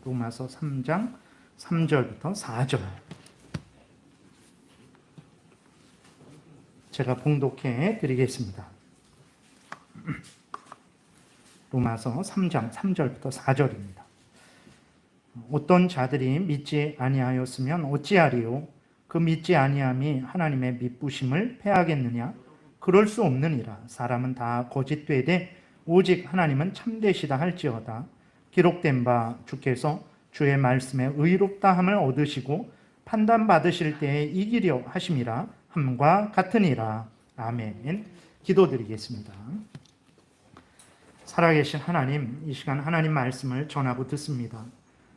로마서 3장 3절부터 4절. 제가 봉독해 드리겠습니다. 로마서 3장 3절부터 4절입니다. 어떤 자들이 믿지 아니하였으면 어찌하리요? 그 믿지 아니함이 하나님의 미쁘심을 패하겠느냐? 그럴 수 없느니라. 사람은 다 거짓되되 오직 하나님은 참되시다 할지어다. 기록된 바 주께서 주의 말씀에 의롭다함을 얻으시고 판단받으실 때에 이기려 하심이라 함과 같으니라. 아멘. 기도드리겠습니다. 살아계신 하나님, 이 시간 하나님 말씀을 전하고 듣습니다.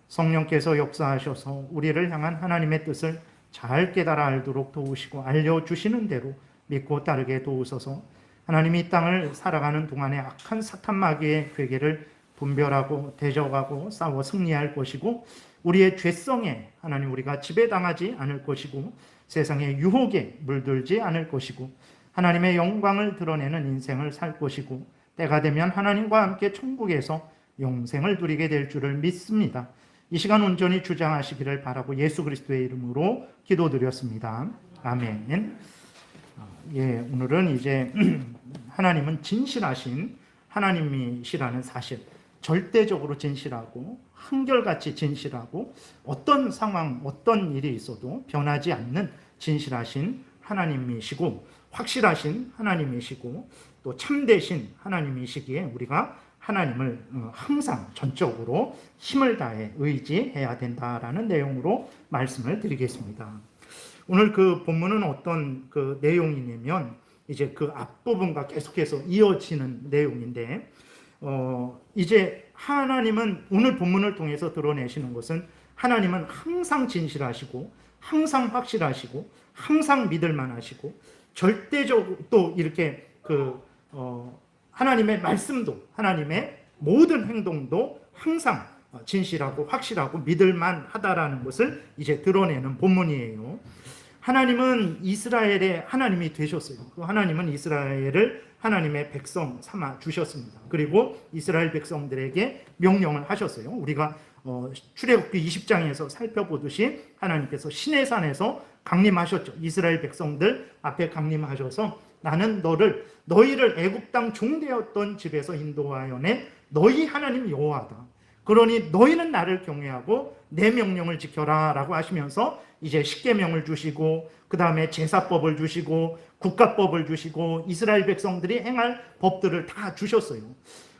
성령께서 역사하셔서 우리를 향한 하나님의 뜻을 잘 깨달아 알도록 도우시고 알려주시는 대로 믿고 따르게 도우소서. 하나님이 이 땅을 살아가는 동안에 악한 사탄 마귀의 괴계를 분별하고 대적하고 싸워 승리할 것이고, 우리의 죄성에 하나님 우리가 지배당하지 않을 것이고, 세상의 유혹에 물들지 않을 것이고, 하나님의 영광을 드러내는 인생을 살 것이고, 때가 되면 하나님과 함께 천국에서 영생을 누리게 될 줄을 믿습니다. 이 시간 온전히 주장하시기를 바라고 예수 그리스도의 이름으로 기도드렸습니다. 아멘. 오늘은 이제 하나님은 진실하신 하나님이시라는 사실, 절대적으로 진실하고 한결같이 진실하고 어떤 상황, 어떤 일이 있어도 변하지 않는 진실하신 하나님이시고 확실하신 하나님이시고 또 참되신 하나님이시기에 우리가 하나님을 항상 전적으로 힘을 다해 의지해야 된다라는 내용으로 말씀을 드리겠습니다. 오늘 그 본문은 어떤 그 내용이냐면 이제 그 앞부분과 계속해서 이어지는 내용인데, 이제 하나님은 오늘 본문을 통해서 드러내시는 것은 하나님은 항상 진실하시고 항상 확실하시고 항상 믿을만하시고 절대적으로 또 이렇게 하나님의 말씀도 하나님의 모든 행동도 항상 진실하고 확실하고 믿을만하다라는 것을 이제 드러내는 본문이에요. 하나님은 이스라엘의 하나님이 되셨어요. 그 하나님은 이스라엘을 하나님의 백성 삼아 주셨습니다. 그리고 이스라엘 백성들에게 명령을 하셨어요. 우리가 출애굽기 20장에서 살펴보듯이 하나님께서 시내산에서 강림하셨죠. 이스라엘 백성들 앞에 강림하셔서 나는 너희를 애굽 땅 종되었던 집에서 인도하여 낸 너희 하나님 여호와다. 그러니 너희는 나를 경외하고 내 명령을 지켜라 라고 하시면서 이제 십계명을 주시고 그 다음에 제사법을 주시고 국가법을 주시고 이스라엘 백성들이 행할 법들을 다 주셨어요.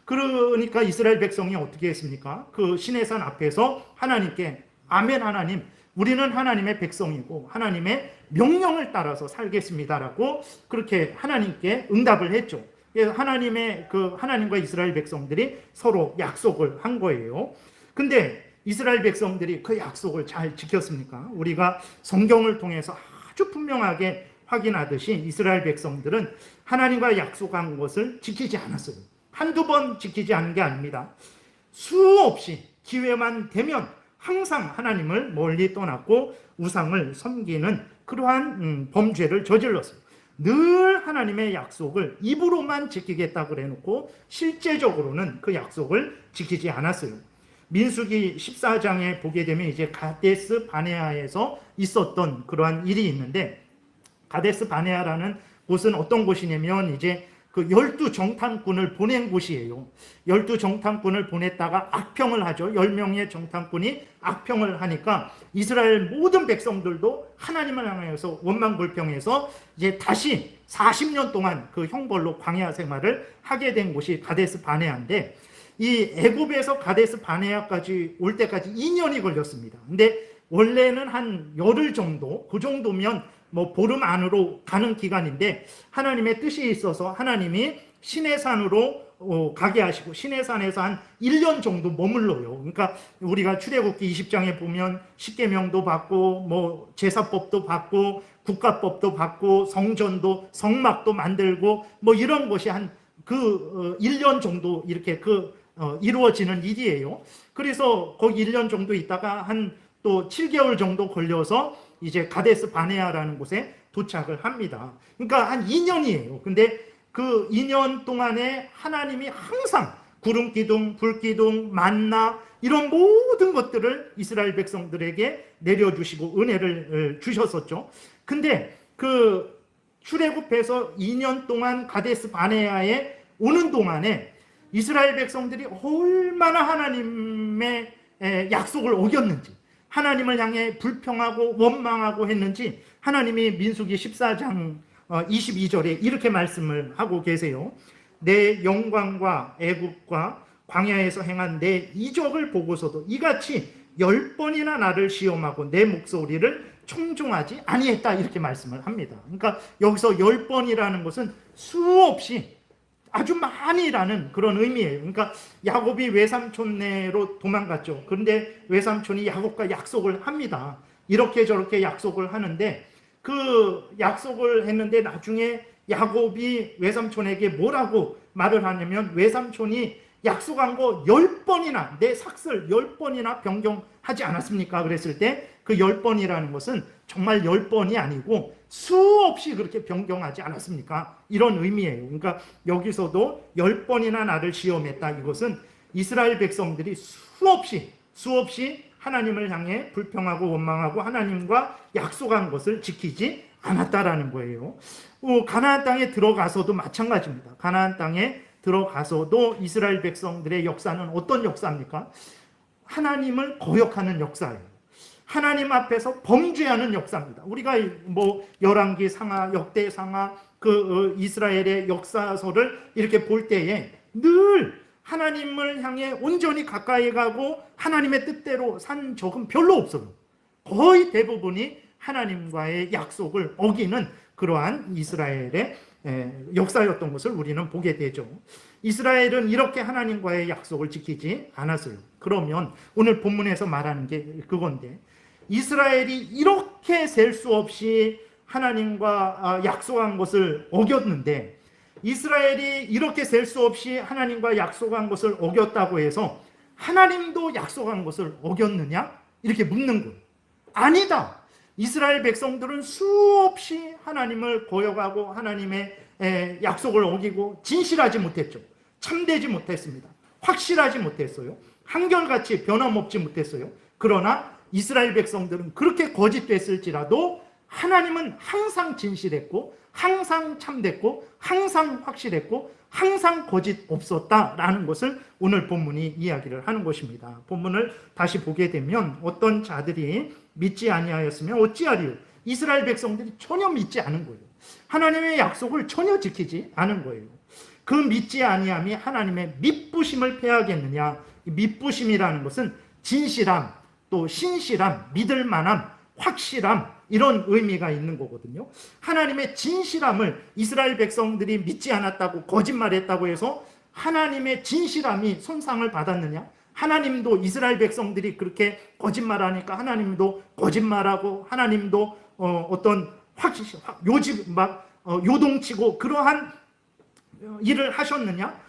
그러니까 이스라엘 백성이 어떻게 했습니까? 그 시내산 앞에서 하나님께 아멘 하나님, 우리는 하나님의 백성이고 하나님의 명령을 따라서 살겠습니다라고 그렇게 하나님께 응답을 했죠. 하나님과 이스라엘 백성들이 서로 약속을 한 거예요. 근데 이스라엘 백성들이 그 약속을 잘 지켰습니까? 우리가 성경을 통해서 아주 분명하게 확인하듯이 이스라엘 백성들은 하나님과 약속한 것을 지키지 않았어요. 한두 번 지키지 않은 게 아닙니다. 수없이 기회만 되면 항상 하나님을 멀리 떠났고 우상을 섬기는 그러한 범죄를 저질렀어요. 늘 하나님의 약속을 입으로만 지키겠다고 그래놓고 실제적으로는 그 약속을 지키지 않았어요. 민수기 14장에 보게 되면 이제 가데스 바네아에서 있었던 그러한 일이 있는데, 가데스 바네아라는 곳은 어떤 곳이냐면 이제 그 12정탐꾼을 보낸 곳이에요. 12정탐꾼을 보냈다가 악평을 하죠. 10명의 정탐꾼이 악평을 하니까 이스라엘 모든 백성들도 하나님을 향해서 원망불평해서 이제 다시 40년 동안 그 형벌로 광야 생활을 하게 된 곳이 가데스 바네아인데, 이 애굽에서 가데스 바네아까지 올 때까지 2년이 걸렸습니다. 근데 원래는 한 열흘 정도, 그 정도면 뭐 보름 안으로 가는 기간인데 하나님의 뜻이 있어서 하나님이 시내산으로 가게 하시고 시내산에서 한 1년 정도 머물러요. 그러니까 우리가 출애굽기 20장에 보면 십계명도 받고 뭐 제사법도 받고 국가법도 받고 성전도 성막도 만들고 뭐 이런 것이 한 1년 정도 이렇게 이루어지는 일이에요. 그래서 거기 1년 정도 있다가 한 또 7개월 정도 걸려서 이제 가데스 바네아라는 곳에 도착을 합니다. 그러니까 한 2년이에요. 근데 그 2년 동안에 하나님이 항상 구름 기둥, 불 기둥, 만나 이런 모든 것들을 이스라엘 백성들에게 내려주시고 은혜를 주셨었죠. 근데 그 출애굽해서 2년 동안 가데스 바네아에 오는 동안에 이스라엘 백성들이 얼마나 하나님의 약속을 어겼는지, 하나님을 향해 불평하고 원망하고 했는지 하나님이 민수기 14장 22절에 이렇게 말씀을 하고 계세요. 내 영광과 애국과 광야에서 행한 내 이적을 보고서도 이같이 10번이나 나를 시험하고 내 목소리를 청종하지 아니했다, 이렇게 말씀을 합니다. 그러니까 여기서 10번이라는 것은 수없이, 아주 많이라는 그런 의미예요. 그러니까 야곱이 외삼촌네로 도망갔죠. 그런데 외삼촌이 야곱과 약속을 합니다. 이렇게 저렇게 약속을 하는데, 그 약속을 했는데 나중에 야곱이 외삼촌에게 뭐라고 말을 하냐면, 외삼촌이 약속한 거 10번이나, 내 삭슬 10번이나 변경하지 않았습니까? 그랬을 때 그 10번이라는 것은 정말 10번이 아니고 수없이 그렇게 변경하지 않았습니까? 이런 의미예요. 그러니까 여기서도 10번이나 나를 시험했다. 이것은 이스라엘 백성들이 수없이 하나님을 향해 불평하고 원망하고 하나님과 약속한 것을 지키지 않았다라는 거예요. 가나안 땅에 들어가서도 마찬가지입니다. 가나안 땅에 들어가서도 이스라엘 백성들의 역사는 어떤 역사입니까? 하나님을 거역하는 역사예요. 하나님 앞에서 범죄하는 역사입니다. 우리가 뭐 열왕기 상하, 역대 상하, 그 이스라엘의 역사서를 이렇게 볼 때에 늘 하나님을 향해 온전히 가까이 가고 하나님의 뜻대로 산 적은 별로 없어요. 거의 대부분이 하나님과의 약속을 어기는 그러한 이스라엘의 역사였던 것을 우리는 보게 되죠. 이스라엘은 이렇게 하나님과의 약속을 지키지 않았어요. 그러면 오늘 본문에서 말하는 게 그건데, 이스라엘이 이렇게 셀 수 없이 하나님과 약속한 것을 어겼는데, 이스라엘이 이렇게 셀 수 없이 하나님과 약속한 것을 어겼다고 해서 하나님도 약속한 것을 어겼느냐? 이렇게 묻는 거예요. 아니다. 이스라엘 백성들은 수없이 하나님을 거역하고 하나님의 약속을 어기고 진실하지 못했죠. 참되지 못했습니다. 확실하지 못했어요. 한결같이 변함없지 못했어요. 그러나 이스라엘 백성들은 그렇게 거짓됐을지라도 하나님은 항상 진실했고 항상 참됐고 항상 확실했고 항상 거짓 없었다라는 것을 오늘 본문이 이야기를 하는 것입니다. 본문을 다시 보게 되면, 어떤 자들이 믿지 아니하였으면 어찌하리요? 이스라엘 백성들이 전혀 믿지 않은 거예요. 하나님의 약속을 전혀 지키지 않은 거예요. 그 믿지 아니함이 하나님의 미쁘심을 패하겠느냐? 미쁘심이라는 것은 진실함, 또 신실함, 믿을 만함, 확실함, 이런 의미가 있는 거거든요. 하나님의 진실함을 이스라엘 백성들이 믿지 않았다고, 거짓말했다고 해서 하나님의 진실함이 손상을 받았느냐? 하나님도 이스라엘 백성들이 그렇게 거짓말하니까 하나님도 거짓말하고 하나님도 요동치고 그러한 일을 하셨느냐?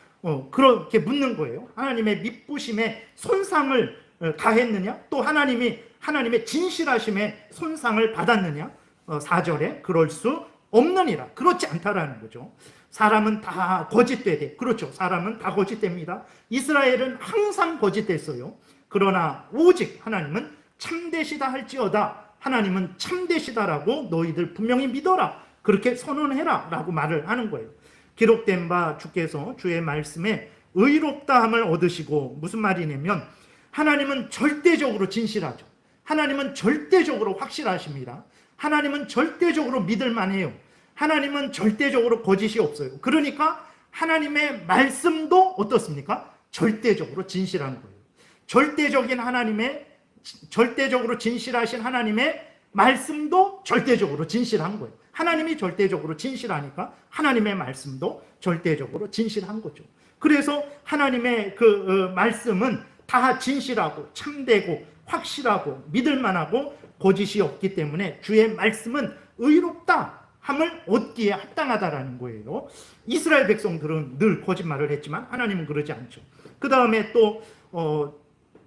그렇게 묻는 거예요. 하나님의 미쁘심에 손상을 가했느냐? 또 하나님의 진실하심에 손상을 받았느냐? 4절에 그럴 수 없느니라. 그렇지 않다라는 거죠. 사람은 다 거짓되되, 그렇죠. 사람은 다 거짓됩니다. 이스라엘은 항상 거짓됐어요. 그러나 오직 하나님은 참되시다 할지어다. 하나님은 참되시다라고 너희들 분명히 믿어라. 그렇게 선언해라 라고 말을 하는 거예요. 기록된 바 주께서 주의 말씀에 의롭다함을 얻으시고, 무슨 말이냐면 하나님은 절대적으로 진실하죠. 하나님은 절대적으로 확실하십니다. 하나님은 절대적으로 믿을 만해요. 하나님은 절대적으로 거짓이 없어요. 그러니까 하나님의 말씀도 어떻습니까? 절대적으로 진실한 거예요. 절대적으로 진실하신 하나님의 말씀도 절대적으로 진실한 거예요. 하나님이 절대적으로 진실하니까 하나님의 말씀도 절대적으로 진실한 거죠. 그래서 하나님의 그 말씀은 다 진실하고 참되고 확실하고 믿을 만하고 거짓이 없기 때문에 주의 말씀은 의롭다 함을 얻기에 합당하다라는 거예요. 이스라엘 백성들은 늘 거짓말을 했지만 하나님은 그러지 않죠. 그 다음에 또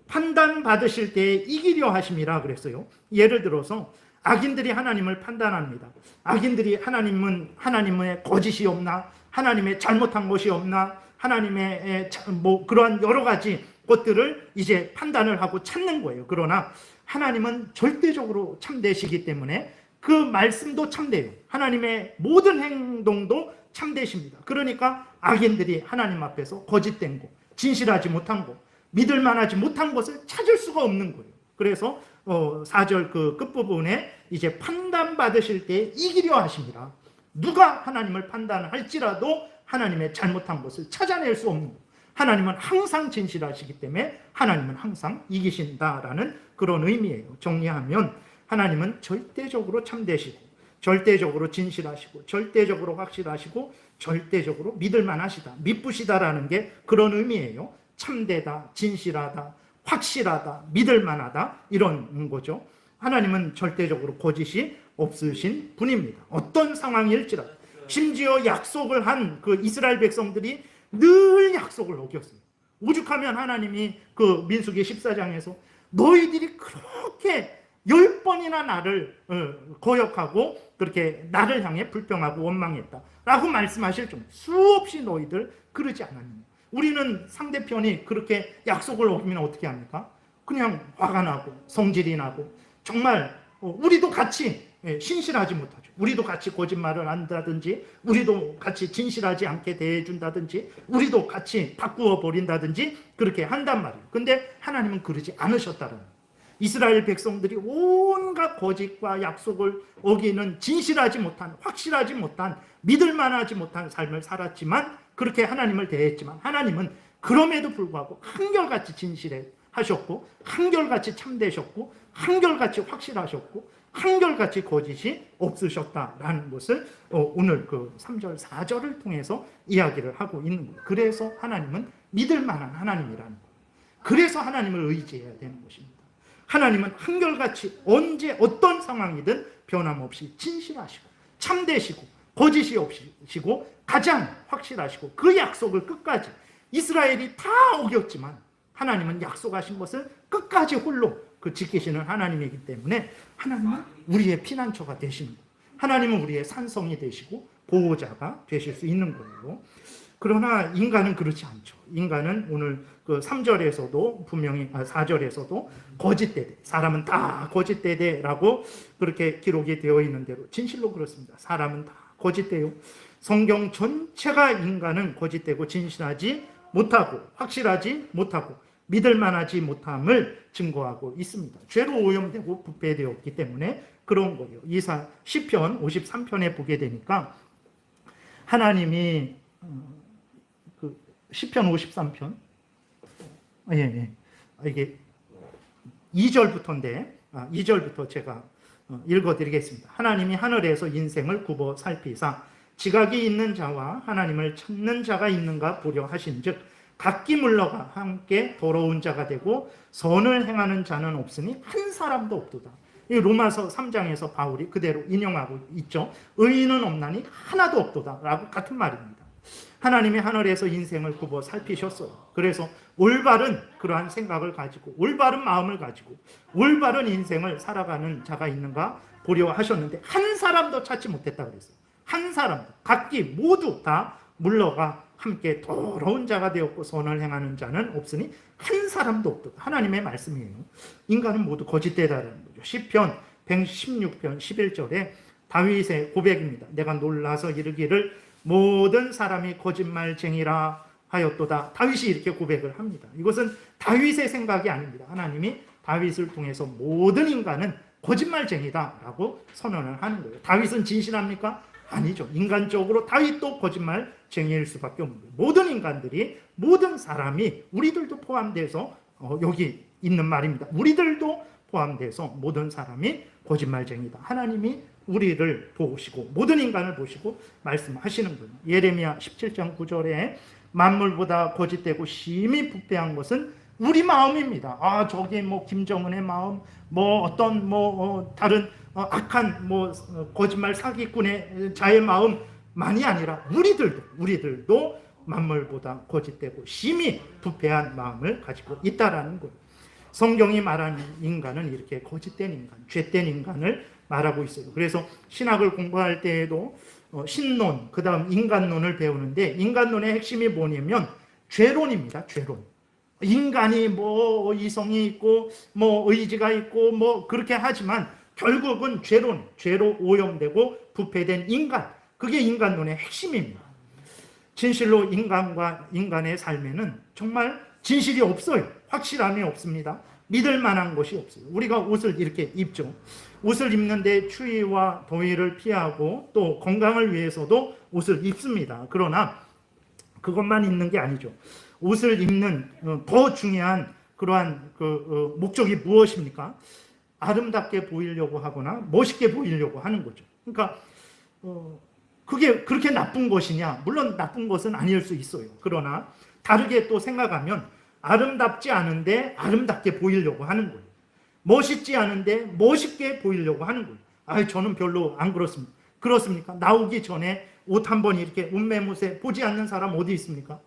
판단 받으실 때에 이기려 하심이라 그랬어요. 예를 들어서 악인들이 하나님을 판단합니다. 악인들이 하나님의 거짓이 없나, 하나님의 잘못한 것이 없나, 하나님의 그러한 여러 가지 것들을 이제 판단을 하고 찾는 거예요. 그러나 하나님은 절대적으로 참되시기 때문에 그 말씀도 참돼요. 하나님의 모든 행동도 참되십니다. 그러니까 악인들이 하나님 앞에서 거짓된 거, 진실하지 못한 거, 믿을 만하지 못한 것을 찾을 수가 없는 거예요. 그래서 4절 그 끝부분에 이제 판단받으실 때 이기려 하십니다. 누가 하나님을 판단할지라도 하나님의 잘못한 것을 찾아낼 수 없는 거예요. 하나님은 항상 진실하시기 때문에 하나님은 항상 이기신다라는 그런 의미예요. 정리하면 하나님은 절대적으로 참되시고 절대적으로 진실하시고 절대적으로 확실하시고 절대적으로 믿을만하시다, 믿부시다라는 게 그런 의미예요. 참되다, 진실하다, 확실하다, 믿을만하다 이런 거죠. 하나님은 절대적으로 거짓이 없으신 분입니다. 어떤 상황일지라도 심지어 약속을 한 그 이스라엘 백성들이 늘 약속을 어겼어요. 오죽하면 하나님이 그 민수기 14장에서 너희들이 그렇게 10번이나 나를 거역하고 그렇게 나를 향해 불평하고 원망했다 라고 말씀하실 정도 수없이 너희들 그러지 않았느냐. 우리는 상대편이 그렇게 약속을 어기면 어떻게 합니까? 그냥 화가 나고 성질이 나고 정말 우리도 같이 신실하지 못하죠. 우리도 같이 거짓말을 한다든지 우리도 같이 진실하지 않게 대해준다든지 우리도 같이 바꾸어 버린다든지 그렇게 한단 말이에요. 근데 하나님은 그러지 않으셨다는 거예요. 이스라엘 백성들이 온갖 거짓과 약속을 어기는 진실하지 못한, 확실하지 못한, 믿을만하지 못한 삶을 살았지만 그렇게 하나님을 대했지만 하나님은 그럼에도 불구하고 한결같이 진실하셨고 한결같이 참되셨고 한결같이 확실하셨고 한결같이 거짓이 없으셨다라는 것을 오늘 그 3절, 4절을 통해서 이야기를 하고 있는 거예요. 그래서 하나님은 믿을 만한 하나님이라는 거예요. 그래서 하나님을 의지해야 되는 것입니다. 하나님은 한결같이 언제 어떤 상황이든 변함없이 진실하시고 참되시고 거짓이 없으시고 가장 확실하시고 그 약속을 끝까지 이스라엘이 다 어겼지만 하나님은 약속하신 것을 끝까지 홀로 지키시는 하나님이기 때문에 하나님은 우리의 피난처가 되시는 거예요. 하나님은 우리의 산성이 되시고 보호자가 되실 수 있는 거예요. 그러나 인간은 그렇지 않죠. 인간은 오늘 그 3절에서도 분명히 4절에서도 거짓되대, 사람은 다 거짓되대라고 그렇게 기록이 되어 있는 대로 진실로 그렇습니다. 사람은 다 거짓돼요. 성경 전체가 인간은 거짓되고 진실하지 못하고 확실하지 못하고 믿을만하지 못함을 증거하고 있습니다. 죄로 오염되고 부패되었기 때문에 그런 거예요. 시편 53편에 보게 되니까 하나님이 그 시편 53편 이게 2절부터인데 2절부터 제가 읽어드리겠습니다. 하나님이 하늘에서 인생을 굽어 살피사 지각이 있는 자와 하나님을 찾는 자가 있는가 보려 하신즉 각기 물러가 함께 더러운 자가 되고 선을 행하는 자는 없으니 한 사람도 없도다. 이 로마서 3장에서 바울이 그대로 인용하고 있죠. 의인은 없나니 하나도 없도다 라고 같은 말입니다. 하나님이 하늘에서 인생을 굽어 살피셨어요. 그래서 올바른 그러한 생각을 가지고 올바른 마음을 가지고 올바른 인생을 살아가는 자가 있는가 보려 하셨는데 한 사람도 찾지 못했다 그랬어요. 한 사람도 각기 모두 다 물러가 함께 더러운 자가 되었고 선을 행하는 자는 없으니 한 사람도 없다. 하나님의 말씀이에요. 인간은 모두 거짓되다라는 거죠. 시편 116편 11절에 다윗의 고백입니다. 내가 놀라서 이르기를 모든 사람이 거짓말쟁이라 하였도다. 다윗이 이렇게 고백을 합니다. 이것은 다윗의 생각이 아닙니다. 하나님이 다윗을 통해서 모든 인간은 거짓말쟁이다라고 선언을 하는 거예요. 다윗은 진실합니까? 아니죠. 인간적으로 다윗도 거짓말쟁이일 수밖에 없는 거예요. 모든 인간들이, 모든 사람이, 우리들도 포함돼서 여기 있는 말입니다. 우리들도 포함돼서 모든 사람이 거짓말쟁이다. 하나님이 우리를 보시고 모든 인간을 보시고 말씀하시는 거예요. 예레미야 17장 9절에 만물보다 거짓되고 심히 부패한 것은 우리 마음입니다. 저기 김정은의 마음, 다른 악한 거짓말 사기꾼의 자의 마음만이 아니라 우리들도 만물보다 거짓되고 심히 부패한 마음을 가지고 있다라는 거예요. 성경이 말하는 인간은 이렇게 거짓된 인간, 죄된 인간을 말하고 있어요. 그래서 신학을 공부할 때에도 신론, 그 다음 인간론을 배우는데 인간론의 핵심이 뭐냐면 죄론입니다. 죄론. 인간이 뭐 이성이 있고 뭐 의지가 있고 뭐 그렇게 하지만 결국은 죄로 오염되고 부패된 인간, 그게 인간론의 핵심입니다. 진실로 인간과 인간의 삶에는 정말 진실이 없어요. 확실함이 없습니다. 믿을 만한 것이 없어요. 우리가 옷을 이렇게 입죠. 옷을 입는데 추위와 더위를 피하고 또 건강을 위해서도 옷을 입습니다. 그러나 그것만 있는 게 아니죠. 옷을 입는 더 중요한 그러한 목적이 무엇입니까? 아름답게 보이려고 하거나 멋있게 보이려고 하는 거죠. 그러니까 그게 그렇게 나쁜 것이냐? 물론 나쁜 것은 아닐 수 있어요. 그러나 다르게 또 생각하면 아름답지 않은데 아름답게 보이려고 하는 거예요. 멋있지 않은데 멋있게 보이려고 하는 거예요. 저는 별로 안 그렇습니다. 그렇습니까? 나오기 전에 옷 한 번 이렇게 옷매무새 보지 않는 사람 어디 있습니까?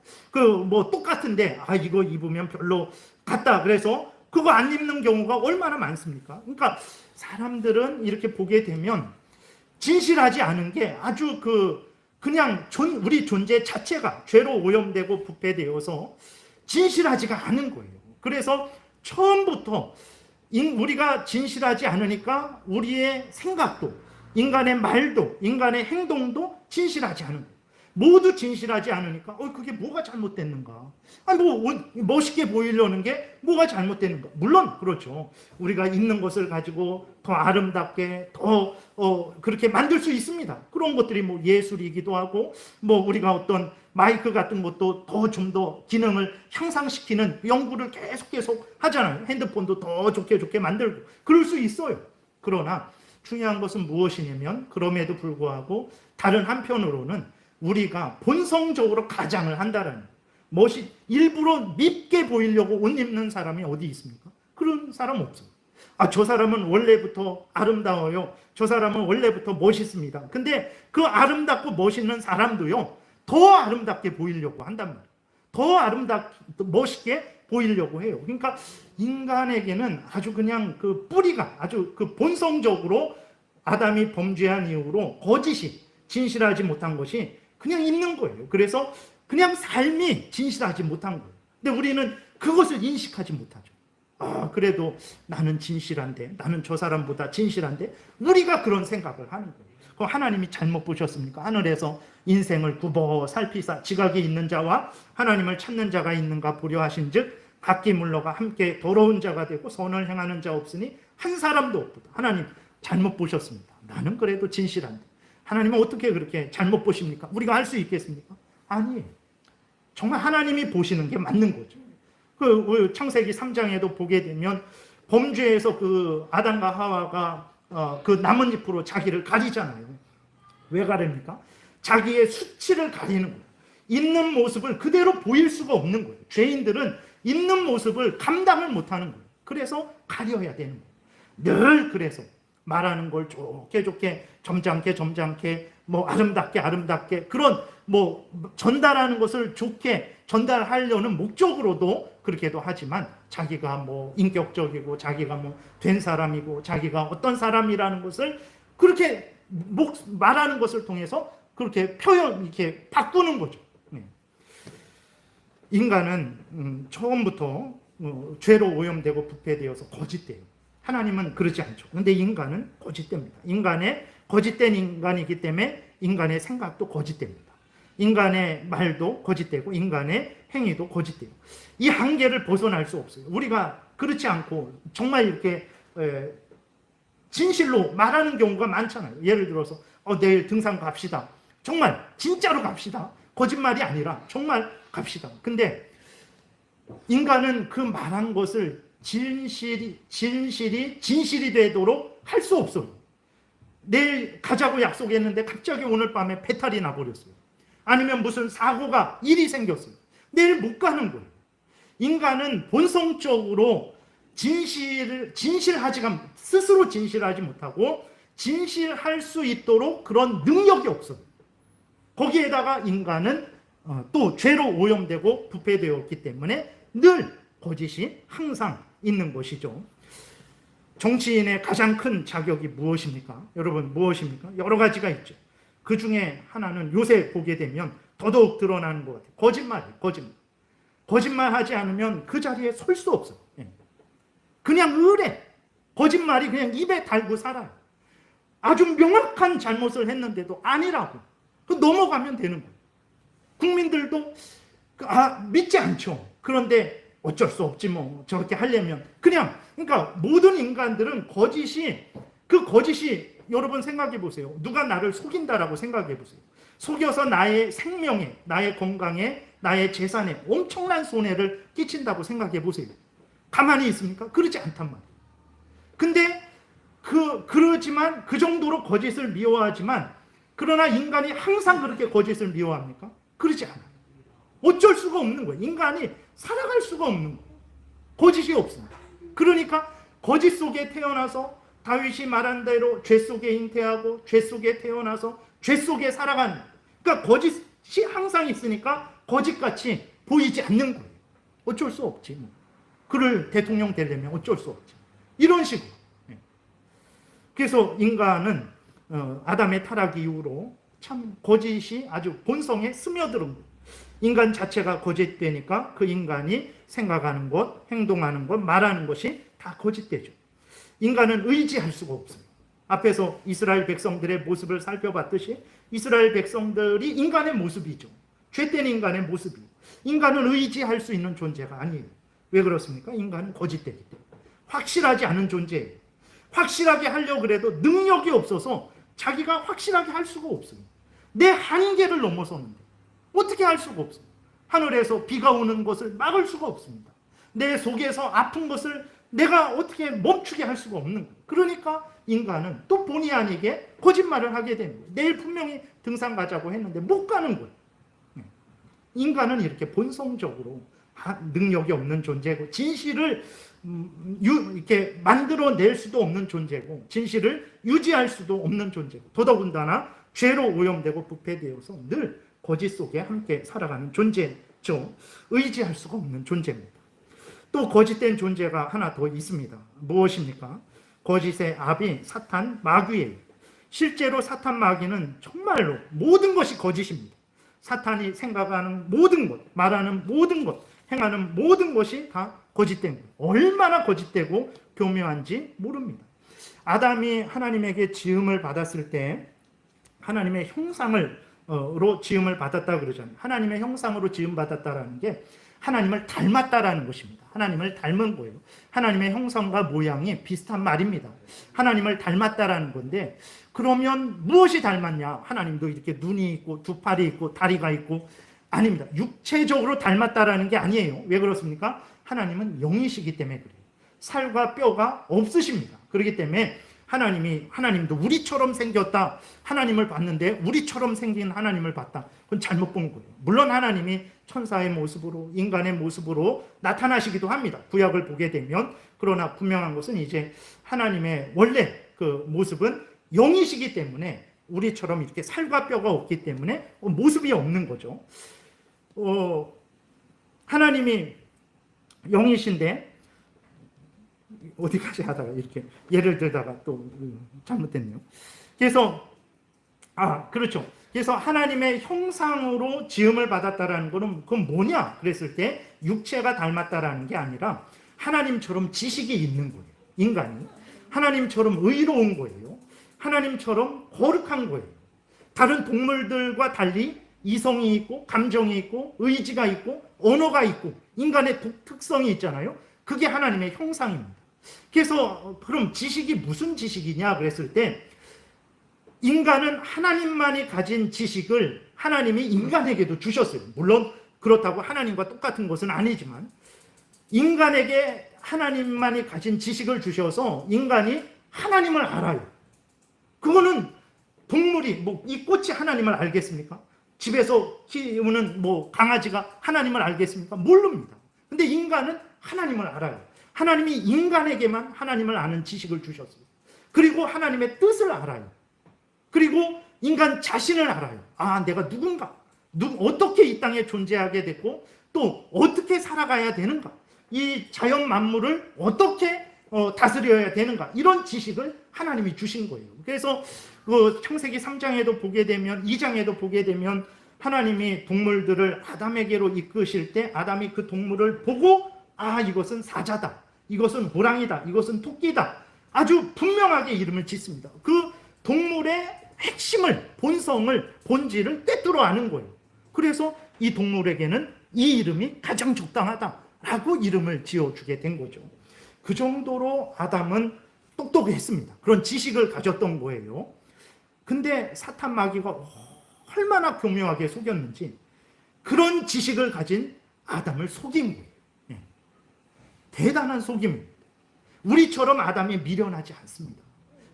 뭐 똑같은데 이거 입으면 별로 같다. 그래서 그거 안 입는 경우가 얼마나 많습니까? 그러니까 사람들은 이렇게 보게 되면 진실하지 않은 게 아주 그냥 우리 존재 자체가 죄로 오염되고 부패되어서 진실하지가 않은 거예요. 그래서 처음부터 우리가 진실하지 않으니까 우리의 생각도, 인간의 말도, 인간의 행동도 진실하지 않은 거예요. 모두 진실하지 않으니까 그게 뭐가 잘못됐는가? 뭐 멋있게 보이려는 게 뭐가 잘못됐는가? 물론 그렇죠. 우리가 있는 것을 가지고 더 아름답게 더 그렇게 만들 수 있습니다. 그런 것들이 뭐 예술이기도 하고 뭐 우리가 어떤 마이크 같은 것도 더 좀 더 기능을 향상시키는 연구를 계속 하잖아요. 핸드폰도 더 좋게 만들고 그럴 수 있어요. 그러나 중요한 것은 무엇이냐면 그럼에도 불구하고 다른 한편으로는 우리가 본성적으로 가장을 한다라는 일부러 밉게 보이려고 옷 입는 사람이 어디 있습니까? 그런 사람 없어요. 저 사람은 원래부터 아름다워요. 저 사람은 원래부터 멋있습니다. 근데 그 아름답고 멋있는 사람도요, 더 아름답게 보이려고 한단 말이에요. 더 멋있게 보이려고 해요. 그러니까 인간에게는 아주 그냥 뿌리가 아주 본성적으로 아담이 범죄한 이후로 거짓이 진실하지 못한 것이 그냥 있는 거예요. 그래서 그냥 삶이 진실하지 못한 거예요. 근데 우리는 그것을 인식하지 못하죠. 그래도 나는 진실한데, 나는 저 사람보다 진실한데, 우리가 그런 생각을 하는 거예요. 그럼 하나님이 잘못 보셨습니까? 하늘에서 인생을 굽어 살피사 지각이 있는 자와 하나님을 찾는 자가 있는가 보려 하신즉 각기 물러가 함께 더러운 자가 되고 선을 행하는 자 없으니 한 사람도 없도다. 하나님 잘못 보셨습니다. 나는 그래도 진실한데 하나님은 어떻게 그렇게 잘못 보십니까? 우리가 할 수 있겠습니까? 아니에요. 정말 하나님이 보시는 게 맞는 거죠. 창세기 3장에도 보게 되면 범죄에서 아담과 하와가 나뭇잎으로 자기를 가리잖아요. 왜 가립니까? 자기의 수치를 가리는 거예요. 있는 모습을 그대로 보일 수가 없는 거예요. 죄인들은 있는 모습을 감당을 못하는 거예요. 그래서 가려야 되는 거예요. 늘 그래서 말하는 걸 좋게 점잖게 뭐 아름답게 그런 뭐 전달하는 것을 좋게 전달하려는 목적으로도 그렇게도 하지만 자기가 뭐 인격적이고 자기가 뭐 된 사람이고 자기가 어떤 사람이라는 것을 그렇게 말하는 것을 통해서 그렇게 이렇게 바꾸는 거죠. 인간은 처음부터 죄로 오염되고 부패되어서 거짓돼요. 하나님은 그러지 않죠. 근데 인간은 거짓됩니다. 거짓된 인간이기 때문에 인간의 생각도 거짓됩니다. 인간의 말도 거짓되고 인간의 행위도 거짓돼요. 이 한계를 벗어날 수 없어요. 우리가 그렇지 않고 정말 이렇게 진실로 말하는 경우가 많잖아요. 예를 들어서 내일 등산 갑시다. 정말 진짜로 갑시다. 거짓말이 아니라 정말 갑시다. 근데 인간은 그 말한 것을 진실이 되도록 할 수 없어요. 내일 가자고 약속했는데 갑자기 오늘 밤에 배탈이 나버렸어요. 아니면 무슨 일이 생겼어요. 내일 못 가는 거예요. 인간은 본성적으로 스스로 진실하지 못하고 진실할 수 있도록 그런 능력이 없어요. 거기에다가 인간은 또 죄로 오염되고 부패되었기 때문에 늘 거짓이 항상 있는 것이죠. 정치인의 가장 큰 자격이 무엇입니까? 여러분 무엇입니까? 여러 가지가 있죠. 그 중에 하나는 요새 보게 되면 더더욱 드러나는 것 같아요. 거짓말. 거짓말하지 않으면 그 자리에 설 수 없어요. 그냥 의뢰. 거짓말이 그냥 입에 달고 살아요. 아주 명확한 잘못을 했는데도 아니라고. 넘어가면 되는 거예요. 국민들도 믿지 않죠. 그런데 어쩔 수 없지 뭐 저렇게 하려면. 그러니까 모든 인간들은 그 거짓이 여러분 생각해 보세요. 누가 나를 속인다라고 생각해 보세요. 속여서 나의 생명에, 나의 건강에, 나의 재산에 엄청난 손해를 끼친다고 생각해 보세요. 가만히 있습니까? 그러지 않단 말이에요. 근데 그러지만 그 정도로 거짓을 미워하지만 그러나 인간이 항상 그렇게 거짓을 미워합니까? 그러지 않아요. 어쩔 수가 없는 거예요. 인간이 살아갈 수가 없는 거예요. 거짓이 없습니다. 그러니까 거짓 속에 태어나서 다윗이 말한 대로 죄 속에 잉태하고 죄 속에 태어나서 죄 속에 살아가는, 그러니까 거짓이 항상 있으니까 거짓같이 보이지 않는 거예요. 어쩔 수 없지 뭐. 그를 대통령 되려면 어쩔 수 없지. 이런 식으로. 그래서 인간은 아담의 타락 이후로 참 거짓이 아주 본성에 스며들은 거예요. 인간 자체가 거짓되니까 그 인간이 생각하는 것, 행동하는 것, 말하는 것이 다 거짓되죠. 인간은 의지할 수가 없어요. 앞에서 이스라엘 백성들의 모습을 살펴봤듯이 이스라엘 백성들이 인간의 모습이죠. 죄된 인간의 모습이에요. 인간은 의지할 수 있는 존재가 아니에요. 왜 그렇습니까? 인간은 거짓되기 때문에. 확실하지 않은 존재예요. 확실하게 하려고 해도 능력이 없어서 자기가 확실하게 할 수가 없어요. 내 한계를 넘어섰는데 어떻게 할 수가 없어요. 하늘에서 비가 오는 것을 막을 수가 없습니다. 내 속에서 아픈 것을 내가 어떻게 멈추게 할 수가 없는 거예요. 그러니까 인간은 또 본의 아니게 거짓말을 하게 되는 거예요. 내일 분명히 등산 가자고 했는데 못 가는 거예요. 인간은 이렇게 본성적으로 능력이 없는 존재고 진실을 이렇게 만들어낼 수도 없는 존재고 진실을 유지할 수도 없는 존재고 더더군다나 죄로 오염되고 부패되어서 늘 거짓 속에 함께 살아가는 존재죠. 의지할 수가 없는 존재입니다. 또 거짓된 존재가 하나 더 있습니다. 무엇입니까? 거짓의 아비 사탄 마귀예요. 실제로 사탄 마귀는 정말로 모든 것이 거짓입니다. 사탄이 생각하는 모든 것, 말하는 모든 것, 행하는 모든 것이 다 거짓된 거예요. 얼마나 거짓되고 교묘한지 모릅니다. 아담이 하나님에게 지음을 받았을 때 하나님의 형상으로 지음을 받았다 그러잖아요. 하나님의 형상으로 지음 받았다라는 게 하나님을 닮았다라는 것입니다. 하나님을 닮은 거예요. 하나님의 형상과 모양이 비슷한 말입니다. 하나님을 닮았다라는 건데 그러면 무엇이 닮았냐? 하나님도 이렇게 눈이 있고 두 팔이 있고 다리가 있고 아닙니다. 육체적으로 닮았다라는 게 아니에요. 왜 그렇습니까? 하나님은 영이시기 때문에 그래요. 살과 뼈가 없으십니다. 그렇기 때문에 하나님도 우리처럼 생겼다. 하나님을 봤는데 우리처럼 생긴 하나님을 봤다. 그건 잘못 본 거예요. 물론 하나님이 천사의 모습으로 인간의 모습으로 나타나시기도 합니다. 구약을 보게 되면. 그러나 분명한 것은 이제 하나님의 원래 그 모습은 영이시기 때문에 우리처럼 이렇게 살과 뼈가 없기 때문에 모습이 없는 거죠. 하나님이 영이신데 어디까지 하다가 이렇게 예를 들다가 또 잘못됐네요. 그래서 그렇죠. 그래서 하나님의 형상으로 지음을 받았다라는 거는 그건 뭐냐? 그랬을 때 육체가 닮았다라는 게 아니라 하나님처럼 지식이 있는 거예요. 인간이 하나님처럼 의로운 거예요. 하나님처럼 거룩한 거예요. 다른 동물들과 달리 이성이 있고 감정이 있고 의지가 있고 언어가 있고 인간의 특성이 있잖아요. 그게 하나님의 형상입니다. 그래서 그럼 지식이 무슨 지식이냐 그랬을 때 인간은 하나님만이 가진 지식을 하나님이 인간에게도 주셨어요. 물론 그렇다고 하나님과 똑같은 것은 아니지만 인간에게 하나님만이 가진 지식을 주셔서 인간이 하나님을 알아요. 그거는 동물이 이 꽃이 하나님을 알겠습니까? 집에서 키우는 강아지가 하나님을 알겠습니까? 모릅니다. 근데 인간은 하나님을 알아요. 하나님이 인간에게만 하나님을 아는 지식을 주셨어요. 그리고 하나님의 뜻을 알아요. 그리고 인간 자신을 알아요. 내가 누군가, 어떻게 이 땅에 존재하게 됐고 또 어떻게 살아가야 되는가, 이 자연 만물을 어떻게 다스려야 되는가, 이런 지식을 하나님이 주신 거예요. 그래서 창세기 3장에도 보게 되면 2장에도 보게 되면 하나님이 동물들을 아담에게로 이끄실 때 아담이 그 동물을 보고 이것은 사자다, 이것은 호랑이다, 이것은 토끼다, 아주 분명하게 이름을 짓습니다. 그 동물의 핵심을, 본성을, 본질을 꿰뚫어 아는 거예요. 그래서 이 동물에게는 이 이름이 가장 적당하다라고 이름을 지어주게 된 거죠. 그 정도로 아담은 똑똑했습니다. 그런 지식을 가졌던 거예요. 근데 사탄 마귀가 얼마나 교묘하게 속였는지 그런 지식을 가진 아담을 속인 거예요. 대단한 속임입니다. 우리처럼 아담이 미련하지 않습니다.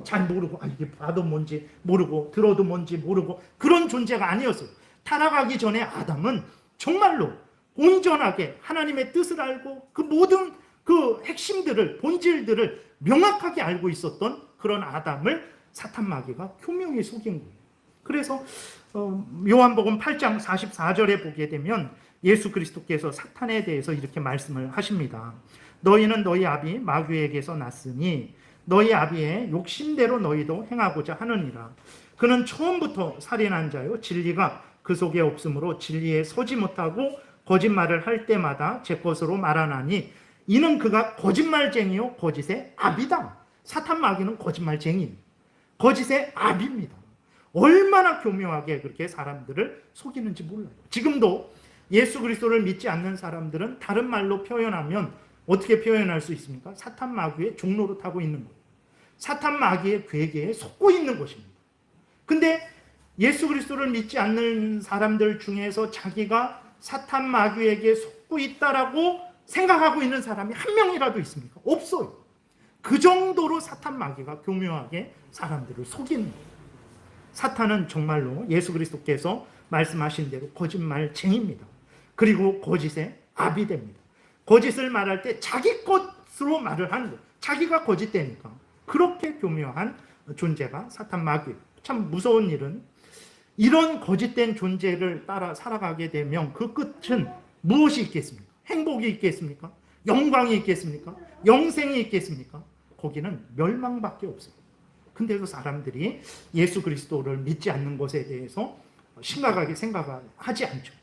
잘 모르고 이게 봐도 뭔지 모르고 들어도 뭔지 모르고 그런 존재가 아니었어요. 타락하기 전에 아담은 정말로 온전하게 하나님의 뜻을 알고 그 모든 그 핵심들을, 본질들을 명확하게 알고 있었던 그런 아담을 사탄 마귀가 교묘히 속인 거예요. 그래서 요한복음 8장 44절에 보게 되면 예수 그리스도께서 사탄에 대해서 이렇게 말씀을 하십니다. 너희는 너희 아비 마귀에게서 났으니 너희 아비의 욕심대로 너희도 행하고자 하느니라. 그는 처음부터 살인한 자요 진리가 그 속에 없으므로 진리에 서지 못하고 거짓말을 할 때마다 제 것으로 말하나니 이는 그가 거짓말쟁이요 거짓의 아비다. 사탄 마귀는 거짓말쟁이, 거짓의 아비입니다. 얼마나 교묘하게 그렇게 사람들을 속이는지 몰라요. 지금도 예수 그리스도를 믿지 않는 사람들은 다른 말로 표현하면 어떻게 표현할 수 있습니까? 사탄 마귀의 종로로 타고 있는 거예요. 사탄 마귀의 괴계에 속고 있는 것입니다. 근데 예수 그리스도를 믿지 않는 사람들 중에서 자기가 사탄 마귀에게 속고 있다라고 생각하고 있는 사람이 한 명이라도 있습니까? 없어요. 그 정도로 사탄 마귀가 교묘하게 사람들을 속이는 거예요. 사탄은 정말로 예수 그리스도께서 말씀하신 대로 거짓말쟁이입니다. 그리고 거짓의 아비 됩니다. 거짓을 말할 때 자기 것으로 말을 하는 거예요. 자기가 거짓되니까. 그렇게 교묘한 존재가 사탄 마귀예요. 참 무서운 일은 이런 거짓된 존재를 따라 살아가게 되면 그 끝은 무엇이 있겠습니까? 행복이 있겠습니까? 영광이 있겠습니까? 영생이 있겠습니까? 거기는 멸망밖에 없어요. 근데도 사람들이 예수 그리스도를 믿지 않는 것에 대해서 심각하게 생각하지 않죠.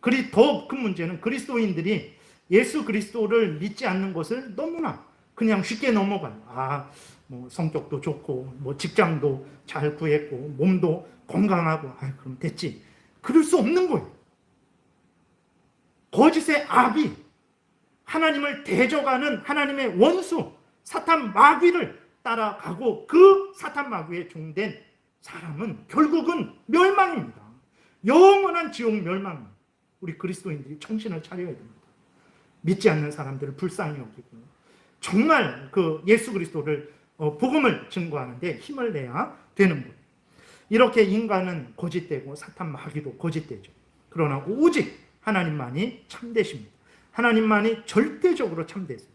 그리 더 큰 문제는 그리스도인들이 예수 그리스도를 믿지 않는 것을 너무나 그냥 쉽게 넘어가요. 뭐 성격도 좋고 뭐 직장도 잘 구했고 몸도 건강하고 그럼 됐지. 그럴 수 없는 거예요. 거짓의 아비, 하나님을 대적하는 하나님의 원수 사탄 마귀를 따라가고 그 사탄 마귀에 종된 사람은 결국은 멸망입니다. 영원한 지옥 멸망입니다. 우리 그리스도인들이 정신을 차려야 됩니다. 믿지 않는 사람들을 불쌍히 여기고 정말 그 예수 그리스도를 복음을 증거하는데 힘을 내야 되는 거예요. 이렇게 인간은 거짓되고 사탄 마귀도 거짓되죠. 그러나 오직 하나님만이 참되십니다. 하나님만이 절대적으로 참되세요.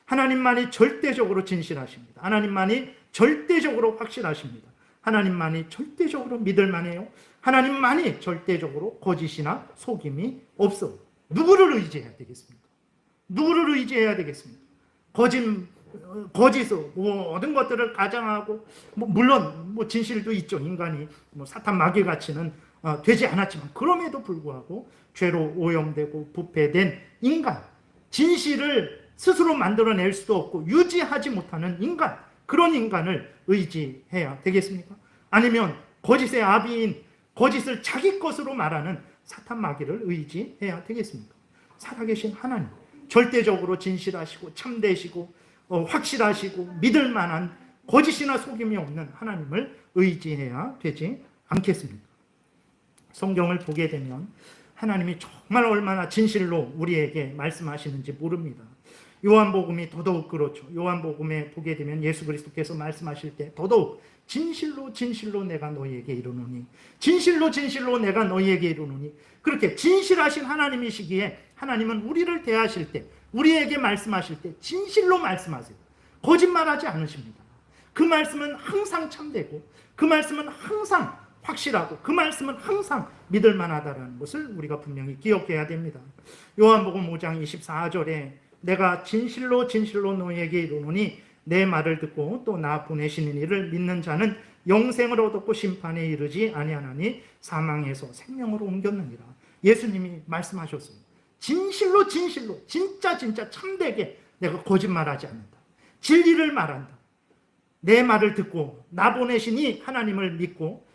하나님만이 절대적으로 진실하십니다. 하나님만이 절대적으로 확실하십니다. 하나님만이 절대적으로 믿을만해요. 하나님만이 절대적으로 거짓이나 속임이 없어요. 누구를 의지해야 되겠습니까? 누구를 의지해야 되겠습니까? 거짓으로 모든 것들을 가장하고 물론 진실도 있죠. 인간이 사탄 마귀 같이는 되지 않았지만 그럼에도 불구하고 죄로 오염되고 부패된 인간, 진실을 스스로 만들어낼 수도 없고 유지하지 못하는 인간, 그런 인간을 의지해야 되겠습니까? 아니면 거짓의 아비인 거짓을 자기 것으로 말하는 사탄 마귀를 의지해야 되겠습니까? 살아계신 하나님, 절대적으로 진실하시고 참되시고 확실하시고 믿을 만한 거짓이나 속임이 없는 하나님을 의지해야 되지 않겠습니까? 성경을 보게 되면 하나님이 정말 얼마나 진실로 우리에게 말씀하시는지 모릅니다. 요한복음이 더더욱 그렇죠. 요한복음에 보게 되면 예수 그리스도께서 말씀하실 때 더더욱 진실로 진실로 내가 너희에게 이르노니, 진실로 진실로 내가 너희에게 이르노니, 그렇게 진실하신 하나님이시기에 하나님은 우리를 대하실 때, 우리에게 말씀하실 때 진실로 말씀하세요. 거짓말하지 않으십니다. 그 말씀은 항상 참되고 그 말씀은 항상 확실하고 그 말씀은 항상 믿을 만하다는 것을 우리가 분명히 기억해야 됩니다. 요한복음 5장 24절에 내가 진실로 진실로 너희에게 이르노니 내 말을 듣고 또 나 보내시는 이를 믿는 자는 영생을 얻었고 심판에 이르지 아니하나니 사망에서 생명으로 옮겼느니라. 예수님이 말씀하셨어요. 진실로 진짜 참되게 내가 거짓말하지 않는다. 진리를 말한다. 내 말을 듣고 나 보내시니 하나님을 믿고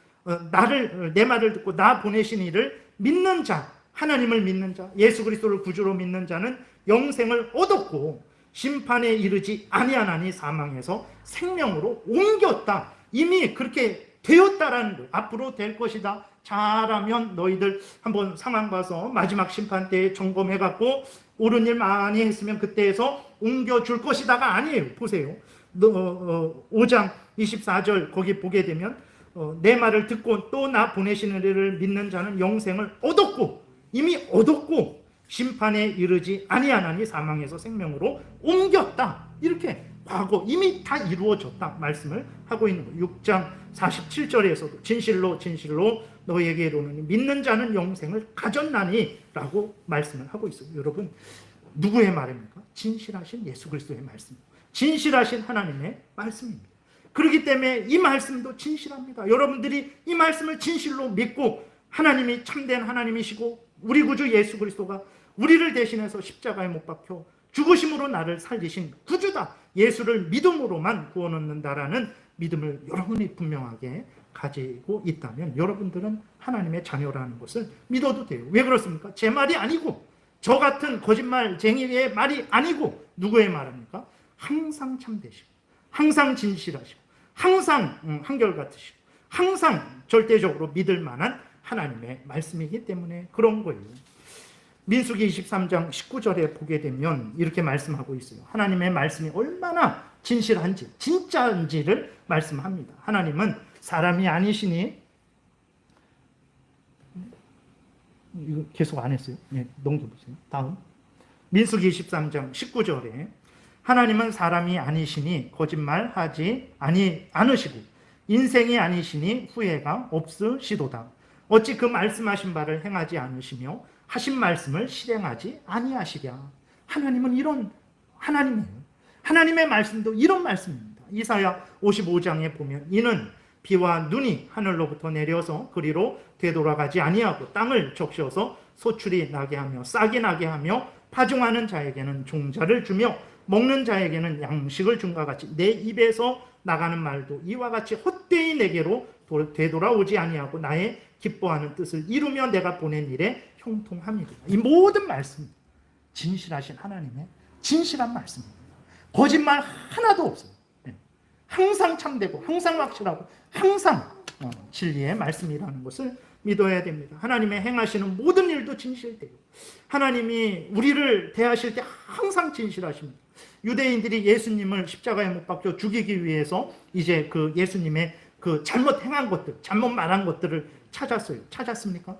내 말을 듣고 나 보내신 이를 믿는 자, 하나님을 믿는 자, 예수 그리스도를 구주로 믿는 자는 영생을 얻었고 심판에 이르지 아니하나니 사망에서 생명으로 옮겼다. 이미 그렇게 되었다라는 거예요. 앞으로 될 것이다. 잘하면 너희들 한번 상황 봐서 마지막 심판 때에 점검해갖고 옳은 일 많이 했으면 그때에서 옮겨줄 것이다가 아니에요. 보세요. 5장 24절 거기 보게 되면 내 말을 듣고 또 나 보내시는 이를 믿는 자는 영생을 얻었고 이미 얻었고 심판에 이르지 아니하나니 사망에서 생명으로 옮겼다. 이렇게 과거 이미 다 이루어졌다 말씀을 하고 있는 거예요. 6장 47절에서도 진실로 너희에게 이르노니 믿는 자는 영생을 가졌나니 라고 말씀을 하고 있어요. 여러분 누구의 말입니까? 진실하신 예수 그리스도의 말씀, 진실하신 하나님의 말씀입니다. 그렇기 때문에 이 말씀도 진실합니다. 여러분들이 이 말씀을 진실로 믿고 하나님이 참된 하나님이시고 우리 구주 예수 그리스도가 우리를 대신해서 십자가에 못 박혀 죽으심으로 나를 살리신 구주다. 예수를 믿음으로만 구원 얻는다라는 믿음을 여러분이 분명하게 가지고 있다면 여러분들은 하나님의 자녀라는 것을 믿어도 돼요. 왜 그렇습니까? 제 말이 아니고 저 같은 거짓말쟁이의 말이 아니고 누구의 말입니까? 항상 참되시고 항상 진실하시고 항상 한결같으시고 항상 절대적으로 믿을 만한 하나님의 말씀이기 때문에 그런 거예요. 민수기 23장 19절에 보게 되면 이렇게 말씀하고 있어요. 하나님의 말씀이 얼마나 진실한지 진짜인지를 말씀합니다. 하나님은 사람이 아니시니 이거 계속 안 했어요. 네, 넘겨보세요. 다음 민수기 23장 19절에 하나님은 사람이 아니시니 거짓말하지 않으시고 인생이 아니시니 후회가 없으시도다. 어찌 그 말씀하신 바를 행하지 않으시며 하신 말씀을 실행하지 아니하시랴. 하나님은 이런 하나님이에요. 하나님의 말씀도 이런 말씀입니다. 이사야 55장에 보면 이는 비와 눈이 하늘로부터 내려서 그리로 되돌아가지 아니하고 땅을 적셔서 소출이 나게 하며 싹이 나게 하며 파종하는 자에게는 종자를 주며 먹는 자에게는 양식을 준과 같이 내 입에서 나가는 말도 이와 같이 헛되이 내게로 되돌아오지 아니하고 나의 기뻐하는 뜻을 이루며 내가 보낸 일에 형통함이다. 이 모든 말씀 진실하신 하나님의 진실한 말씀입니다. 거짓말 하나도 없어요. 항상 참되고 항상 확실하고 항상 진리의 말씀이라는 것을 믿어야 됩니다. 하나님의 행하시는 모든 일도 진실돼요. 하나님이 우리를 대하실 때 항상 진실하십니다. 유대인들이 예수님을 십자가에 못 박혀 죽이기 위해서 이제 그 예수님의 그 잘못 행한 것들, 잘못 말한 것들을 찾았어요. 찾았습니까?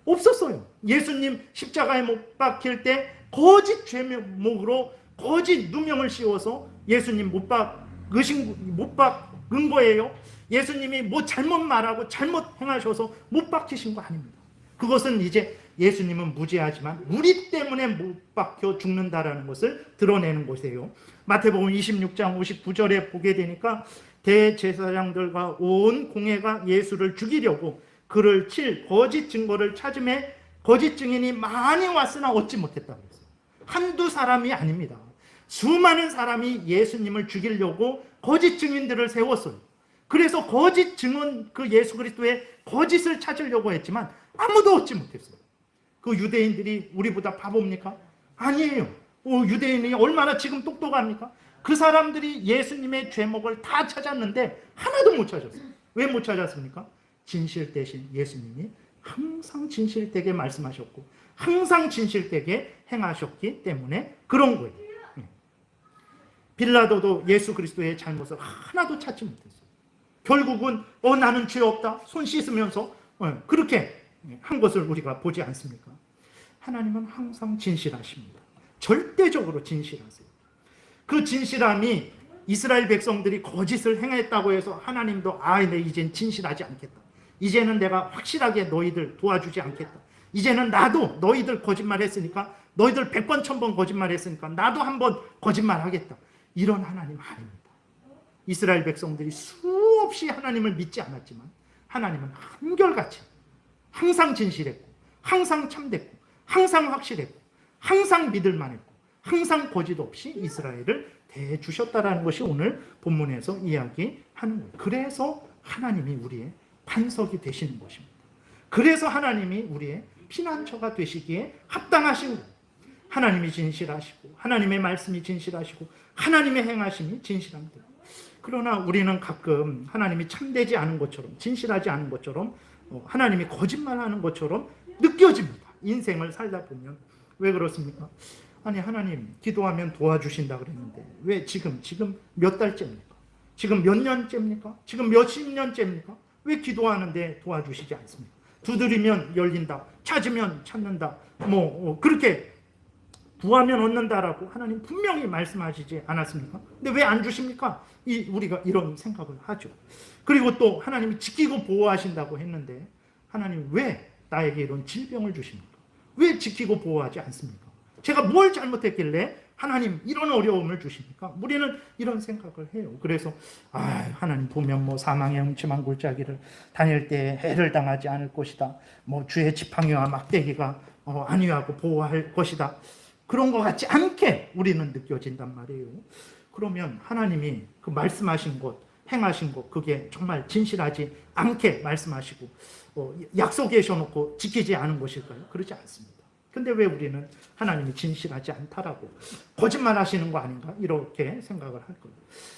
없었어요. 예수님 십자가에 못 박힐 때 거짓 죄목으로 거짓 누명을 씌워서 예수님 못 박은 거예요. 예수님이 뭐 잘못 말하고 잘못 행하셔서 못 박히신 거 아닙니다. 그것은 이제 예수님은 무죄하지만 우리 때문에 못 박혀 죽는다라는 것을 드러내는 것이에요. 마태복음 26장 59절에 보게 되니까 대제사장들과 온 공회가 예수를 죽이려고 그를 칠 거짓 증거를 찾음에 거짓 증인이 많이 왔으나 얻지 못했다고 했어요. 한두 사람이 아닙니다. 수많은 사람이 예수님을 죽이려고 거짓 증인들을 세웠어요. 그래서 거짓 증언 그 예수 그리스도의 거짓을 찾으려고 했지만 아무도 얻지 못했어요. 그 유대인들이 우리보다 바보입니까? 아니에요. 유대인이 얼마나 지금 똑똑합니까? 그 사람들이 예수님의 죄목을 다 찾았는데 하나도 못 찾았어요. 왜 못 찾았습니까? 진실되신 예수님이 항상 진실되게 말씀하셨고 항상 진실되게 행하셨기 때문에 그런 거예요. 빌라도도 예수 그리스도의 잘못을 하나도 찾지 못했어요. 결국은 나는 죄 없다 손 씻으면서 그렇게 한 것을 우리가 보지 않습니까? 하나님은 항상 진실하십니다. 절대적으로 진실하세요. 그 진실함이 이스라엘 백성들이 거짓을 행했다고 해서 하나님도 내 이젠 진실하지 않겠다. 이제는 내가 확실하게 너희들 도와주지 않겠다. 이제는 나도 너희들 거짓말했으니까 너희들 100번 1000번 거짓말했으니까 나도 한번 거짓말하겠다. 이런 하나님 아닙니다. 이스라엘 백성들이 수없이 없이 하나님을 믿지 않았지만 하나님은 한결같이 항상 진실했고 항상 참됐고 항상 확실했고 항상 믿을 만했고 항상 거짓 없이 이스라엘을 대해주셨다라는 것이 오늘 본문에서 이야기하는 거예요. 그래서 하나님이 우리의 반석이 되시는 것입니다. 그래서 하나님이 우리의 피난처가 되시기에 합당하신 거예요. 하나님이 진실하시고 하나님의 말씀이 진실하시고 하나님의 행하심이 진실합니다. 그러나 우리는 가끔 하나님이 참되지 않은 것처럼 진실하지 않은 것처럼 하나님이 거짓말하는 것처럼 느껴집니다. 인생을 살다 보면. 왜 그렇습니까? 아니 하나님 기도하면 도와주신다 그랬는데 왜 지금 몇 달째입니까? 지금 몇 년째입니까? 지금 몇십 년째입니까? 왜 기도하는데 도와주시지 않습니까? 두드리면 열린다, 찾으면 찾는다, 그렇게 구하면 얻는다라고 하나님 분명히 말씀하시지 않았습니까? 근데 왜 안 주십니까? 우리가 이런 생각을 하죠. 그리고 또 하나님이 지키고 보호하신다고 했는데 하나님 왜 나에게 이런 질병을 주십니까? 왜 지키고 보호하지 않습니까? 제가 뭘 잘못했길래 하나님 이런 어려움을 주십니까? 우리는 이런 생각을 해요. 그래서 하나님 보면 사망의 음침한 골짜기를 다닐 때 해를 당하지 않을 것이다. 주의 지팡이와 막대기가 안위하고 보호할 것이다. 그런 것 같지 않게 우리는 느껴진단 말이에요. 그러면 하나님이 그 말씀하신 것, 행하신 것, 그게 정말 진실하지 않게 말씀하시고 약속하셔놓고 지키지 않은 것일까요? 그렇지 않습니다. 근데 왜 우리는 하나님이 진실하지 않다라고 거짓말 하시는 거 아닌가? 이렇게 생각을 할 거예요.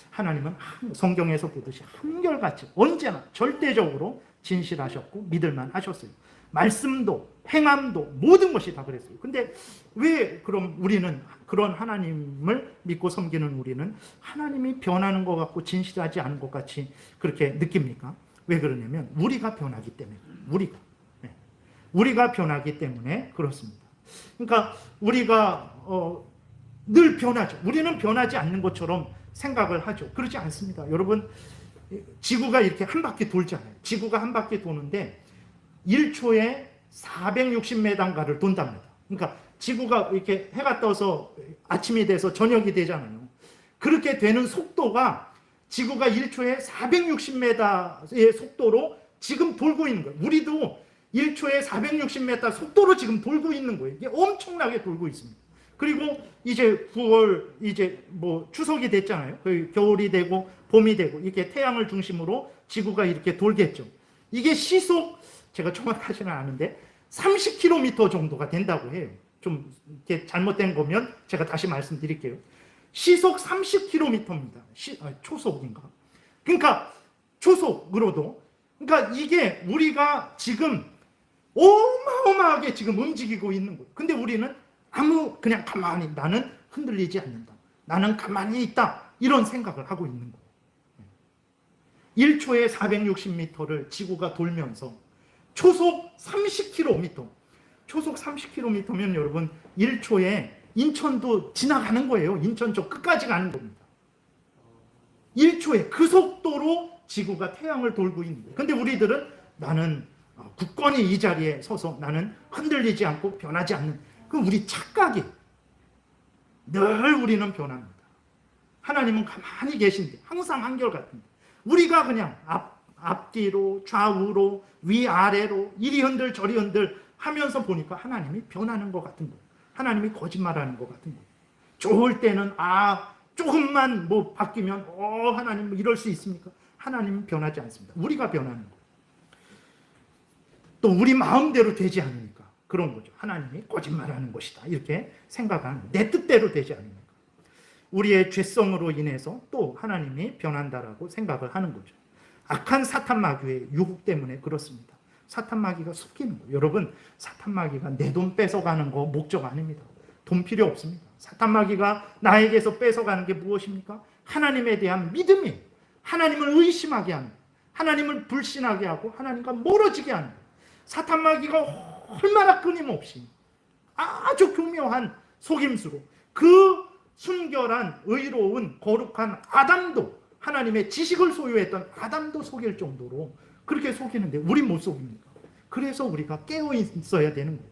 하나님은 성경에서 보듯이 한결같이 언제나 절대적으로 진실하셨고 믿을만 하셨어요. 말씀도 행함도 모든 것이 다 그랬어요. 근데 왜 그럼 우리는 그런 하나님을 믿고 섬기는 우리는 하나님이 변하는 것 같고 진실하지 않은 것 같이 그렇게 느낍니까? 왜 그러냐면 우리가 변하기 때문에 우리가 변하기 때문에 그렇습니다. 그러니까 우리가 늘 변하죠. 우리는 변하지 않는 것처럼 생각을 하죠. 그렇지 않습니다. 여러분 지구가 이렇게 한 바퀴 돌잖아요. 지구가 한 바퀴 도는데 1초에 460m인가를 돈답니다. 그러니까 지구가 이렇게 해가 떠서 아침이 돼서 저녁이 되잖아요. 그렇게 되는 속도가 지구가 1초에 460m의 속도로 지금 돌고 있는 거예요. 우리도 1초에 460m 속도로 지금 돌고 있는 거예요. 이게 엄청나게 돌고 있습니다. 그리고 이제 9월 이제 추석이 됐잖아요. 겨울이 되고 봄이 되고 이렇게 태양을 중심으로 지구가 이렇게 돌겠죠. 이게 시속 제가 정확하지는 않은데 30km 정도가 된다고 해요. 좀 이렇게 잘못된 거면 제가 다시 말씀드릴게요. 시속 30km입니다. 초속인가? 그러니까 초속으로도 그러니까 이게 우리가 지금 어마어마하게 지금 움직이고 있는 거예요. 근데 우리는 그냥 가만히 나는 흔들리지 않는다. 나는 가만히 있다. 이런 생각을 하고 있는 거예요. 1초에 460m를 지구가 돌면서 초속 30km. 초속 30km면 여러분 1초에 인천도 지나가는 거예요. 인천 저 끝까지 가는 겁니다. 1초에 그 속도로 지구가 태양을 돌고 있는 거예요. 근데 우리들은 나는 굳건히 이 자리에 서서 나는 흔들리지 않고 변하지 않는 그 우리 착각이 늘 우리는 변합니다. 하나님은 가만히 계신데 항상 한결같은데 우리가 그냥 앞뒤로 좌우로 위아래로 이리 흔들 저리 흔들 하면서 보니까 하나님이 변하는 것 같은 거예요. 하나님이 거짓말하는 것 같은 거예요. 좋을 때는 조금만 바뀌면 하나님 이럴 수 있습니까? 하나님은 변하지 않습니다. 우리가 변하는 거예요. 또 우리 마음대로 되지 않으니까 그런 거죠. 하나님이 거짓말하는 것이다 이렇게 생각하는 거예요. 내 뜻대로 되지 않으니까 우리의 죄성으로 인해서 또 하나님이 변한다라고 생각을 하는 거죠. 악한 사탄 마귀의 유혹 때문에 그렇습니다. 사탄 마귀가 속이는 거예요. 여러분 사탄 마귀가 내 돈 뺏어가는 거 목적 아닙니다. 돈 필요 없습니다. 사탄 마귀가 나에게서 뺏어가는 게 무엇입니까? 하나님에 대한 믿음이에요. 하나님을 의심하게 하는 거예요. 하나님을 불신하게 하고 하나님과 멀어지게 하는 거예요. 사탄 마귀가 얼마나 끊임없이 아주 교묘한 속임수로 그 순결한 의로운 거룩한 아담도 하나님의 지식을 소유했던 아담도 속일 정도로 그렇게 속이는데 우리 못 속입니까? 그래서 우리가 깨어 있어야 되는 거예요.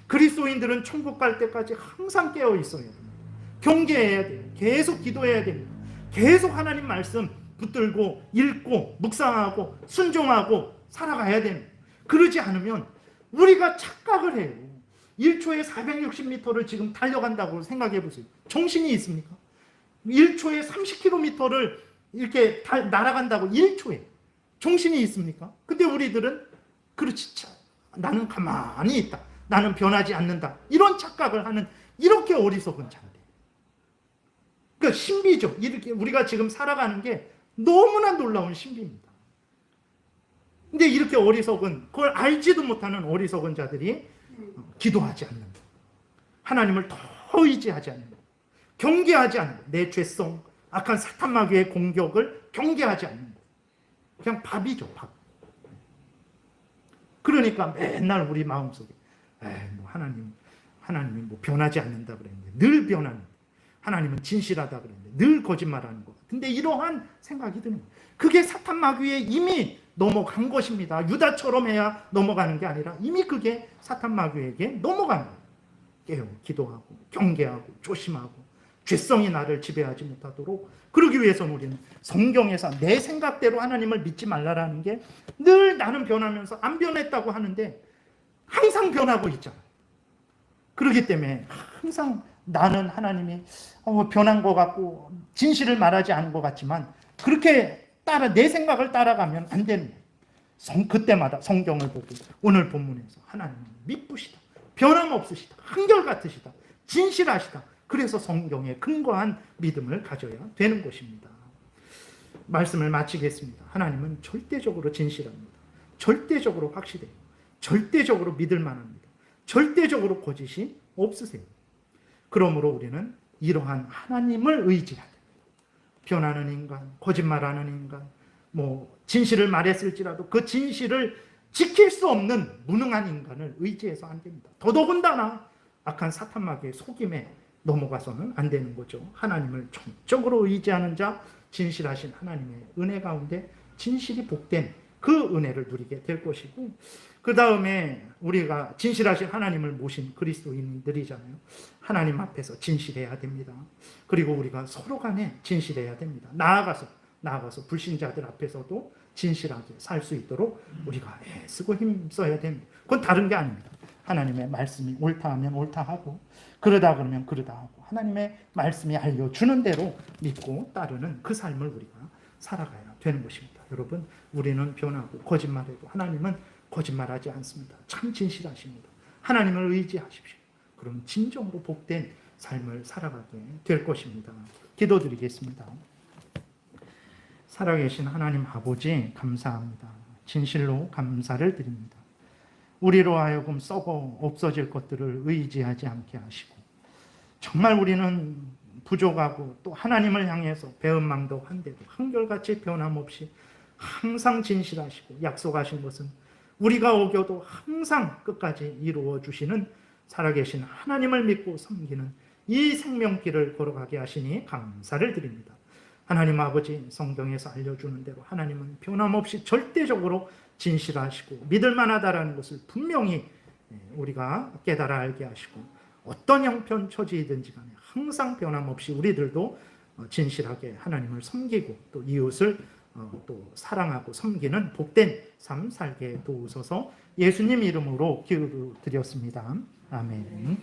그리스도인들은 천국 갈 때까지 항상 깨어 있어야 됩니다. 경계해야 돼요. 계속 기도해야 됩니다. 계속 하나님 말씀 붙들고 읽고 묵상하고 순종하고 살아가야 되는, 그러지 않으면 우리가 착각을 해요. 1초에 460m를 지금 달려간다고 생각해 보세요. 정신이 있습니까? 1초에 30km를 이렇게 날아간다고 1초에 정신이 있습니까? 근데 우리들은 그렇지, 나는 가만히 있다, 나는 변하지 않는다, 이런 착각을 하는, 이렇게 어리석은 자들. 그러니까 신비죠. 이렇게 우리가 지금 살아가는 게 너무나 놀라운 신비입니다. 근데 이렇게 어리석은, 그걸 알지도 못하는 어리석은 자들이 기도하지 않는다, 하나님을 더 의지하지 않는다, 경계하지 않는다, 내 죄성, 악한 사탄 마귀의 공격을 경계하지 않는다. 그냥 밥이죠, 밥. 그러니까 맨날 우리 마음속에 뭐 하나님이 뭐 변하지 않는다 그랬는데 늘 변하는데, 하나님은 진실하다 그랬는데 늘 거짓말하는 것 같은데, 이러한 생각이 드는 거예요. 그게 사탄 마귀에 이미 넘어간 것입니다. 유다처럼 해야 넘어가는 게 아니라 이미 그게 사탄 마귀에게 넘어간 거예요. 깨어 기도하고 경계하고 조심하고 죄성이 나를 지배하지 못하도록, 그러기 위해서는 우리는 성경에서 내 생각대로 하나님을 믿지 말라라는 게, 늘 나는 변하면서 안 변했다고 하는데 항상 변하고 있잖아요. 그렇기 때문에 항상 나는 하나님이 변한 것 같고 진실을 말하지 않은 것 같지만, 그렇게 내 생각을 따라가면 안 되는 거예요. 그때마다 성경을 보고 오늘 본문에서 하나님은 미쁘시다, 변함없으시다, 한결같으시다, 진실하시다, 그래서 성경에 근거한 믿음을 가져야 되는 것입니다. 말씀을 마치겠습니다. 하나님은 절대적으로 진실합니다. 절대적으로 확실해요. 절대적으로 믿을 만합니다. 절대적으로 거짓이 없으세요. 그러므로 우리는 이러한 하나님을 의지해야 됩니다. 변하는 인간, 거짓말하는 인간, 진실을 말했을지라도 그 진실을 지킬 수 없는 무능한 인간을 의지해서 안 됩니다. 더더군다나 악한 사탄 마귀의 속임에 넘어가서는 안 되는 거죠. 하나님을 전적으로 의지하는 자, 진실하신 하나님의 은혜 가운데 진실이 복된 그 은혜를 누리게 될 것이고, 그 다음에 우리가 진실하신 하나님을 모신 그리스도인들이잖아요. 하나님 앞에서 진실해야 됩니다. 그리고 우리가 서로 간에 진실해야 됩니다. 나아가서 불신자들 앞에서도 진실하게 살 수 있도록 우리가 애쓰고 힘써야 됩니다. 그건 다른 게 아닙니다. 하나님의 말씀이 옳다 하면 옳다 하고, 그러다 그러면 그러다 하고, 하나님의 말씀이 알려주는 대로 믿고 따르는 그 삶을 우리가 살아가야 되는 것입니다. 여러분, 우리는 변하고 거짓말해도 하나님은 거짓말하지 않습니다. 참 진실하십니다. 하나님을 의지하십시오. 그럼 진정으로 복된 삶을 살아가게 될 것입니다. 기도드리겠습니다. 살아계신 하나님 아버지, 감사합니다. 진실로 감사를 드립니다. 우리로 하여금 썩어 없어질 것들을 의지하지 않게 하시고, 정말 우리는 부족하고 또 하나님을 향해서 배은망덕한데도 한결같이 변함없이 항상 진실하시고 약속하신 것은 우리가 어겨도 항상 끝까지 이루어 주시는 살아계신 하나님을 믿고 섬기는 이 생명길을 걸어가게 하시니 감사를 드립니다. 하나님 아버지, 성경에서 알려주는 대로 하나님은 변함없이 절대적으로 진실하시고 믿을 만하다라는 것을 분명히 우리가 깨달아 알게 하시고, 어떤 형편 처지이든지 간에 항상 변함없이 우리들도 진실하게 하나님을 섬기고 또 이웃을 또 사랑하고 섬기는 복된 삶 살게 도우소서. 예수님 이름으로 기도드렸습니다. 아멘.